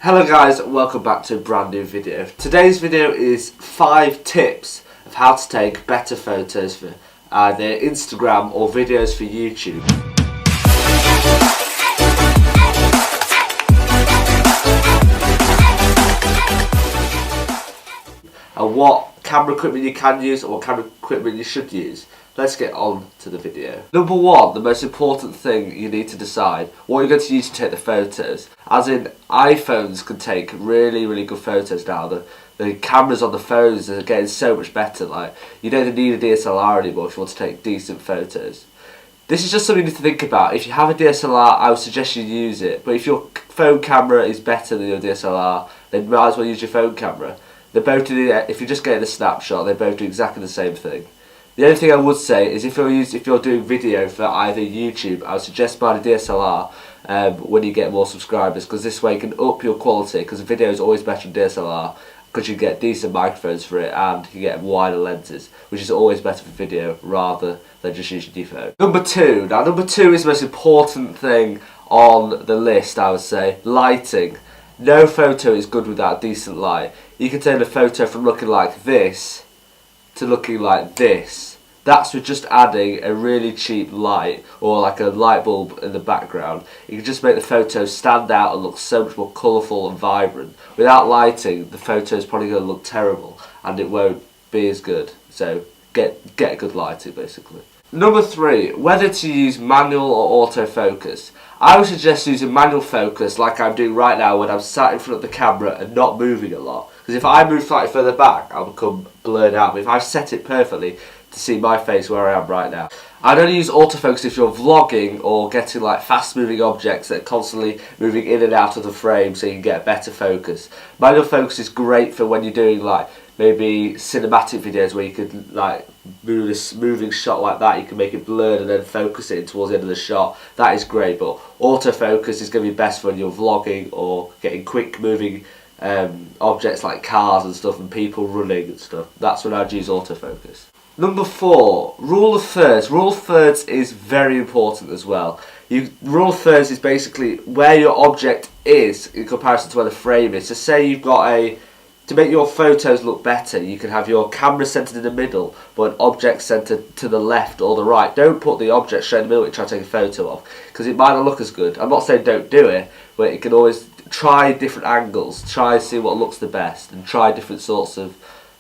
Hello guys, welcome back to a brand new video. Today's video is 5 tips of how to take better photos for either Instagram or videos for YouTube. And what camera equipment you can use and what camera equipment you should use. Let's get on to the video. Number 1, the most important thing you need to decide what you're going to use to take the photos. As in, iPhones can take really good photos now. The cameras on the phones are getting so much better. Like, you don't even need a DSLR anymore if you want to take decent photos. This is just something you need to think about. If you have a DSLR, I would suggest you use it. But if your phone camera is better than your DSLR, then you might as well use your phone camera. They're both if you're just getting a snapshot, they both do exactly the same thing. The only thing I would say is if you're doing video for either YouTube, I would suggest buying a DSLR when you get more subscribers, because this way you can up your quality, because the video is always better than DSLR, because you get decent microphones for it and you get wider lenses, which is always better for video rather than just using your phone. Number 2. Now number 2 is the most important thing on the list, I would say. Lighting. No photo is good without decent light. You can take a photo from looking like this to looking like this. That's with just adding a really cheap light or like a light bulb in the background. You can just make the photo stand out and look so much more colourful and vibrant. Without lighting, the photo is probably going to look terrible and it won't be as good. So get good lighting basically. Number 3, whether to use manual or autofocus. I would suggest using manual focus like I'm doing right now when I'm sat in front of the camera and not moving a lot. Because if I move slightly further back, I'll become blurred out. But if I've set it perfectly to see my face where I am right now. I'd only use autofocus if you're vlogging or getting like fast moving objects that are constantly moving in and out of the frame so you can get better focus. Manual focus is great for when you're doing like maybe cinematic videos where you could like move this moving shot like that, you can make it blurred and then focus it in towards the end of the shot. That is great, but autofocus is going to be best when you're vlogging or getting quick moving objects like cars and stuff and people running and stuff. That's when I'd use autofocus. Number 4, rule of thirds. Rule of thirds is very important as well. Rule of thirds is basically where your object is in comparison to where the frame is. So say you've got to make your photos look better, you can have your camera centered in the middle, but an object centered to the left or the right. Don't put the object straight in the middle and try to take a photo of, because it might not look as good. I'm not saying don't do it, but you can always try different angles, try and see what looks the best, and try different sorts of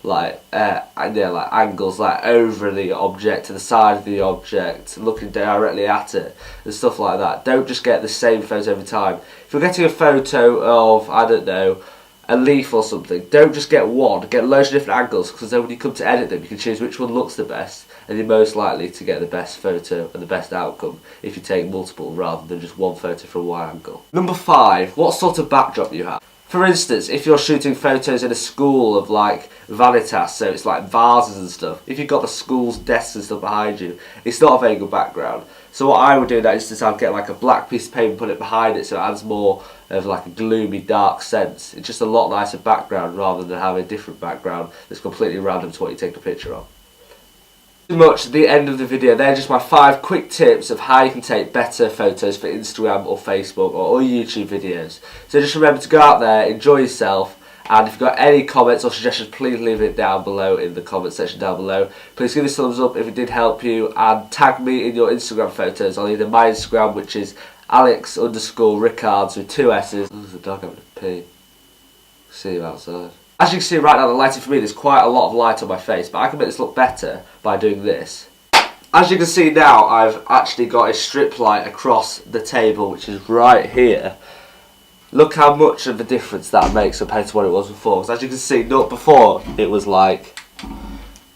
like angles, like over the object, to the side of the object, looking directly at it, and stuff like that. Don't just get the same photo every time. If you're getting a photo of, I don't know, a leaf or something, don't just get one, get loads of different angles, because then when you come to edit them you can choose which one looks the best, and you're most likely to get the best photo and the best outcome if you take multiple rather than just one photo from one angle. Number 5, what sort of backdrop you have. For instance, if you're shooting photos in a school of like vanitas, so it's like vases and stuff, if you've got the school's desks and stuff behind you, it's not a very good background. So what I would do in that instance, I'd get like a black piece of paper and put it behind it so it adds more of like a gloomy, dark sense. It's just a lot nicer background rather than having a different background that's completely random to what you take a picture of. Pretty much the end of the video. They're just my 5 quick tips of how you can take better photos for Instagram or Facebook or YouTube videos. So just remember to go out there, enjoy yourself, and if you've got any comments or suggestions, please leave it down below in the comment section down below. Please give us a thumbs up if it did help you, and tag me in your Instagram photos on either my Instagram, which is Alex_Rickards with 2 S's. Oh, there's a dog having a pee. See you outside. As you can see right now, the lighting for me, there's quite a lot of light on my face, but I can make this look better by doing this. As you can see now, I've actually got a strip light across the table, which is right here. Look how much of a difference that makes compared to what it was before. Because as you can see, not before, it was like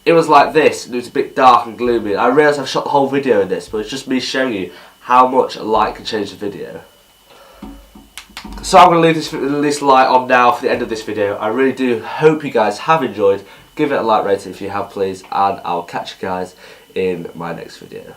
this, and it was a bit dark and gloomy. I realise I've shot the whole video in this, but it's just me showing you how much light can change the video. So I'm going to leave this light on now for the end of this video. I really do hope you guys have enjoyed. Give it a like rating if you have, please, and I'll catch you guys in my next video.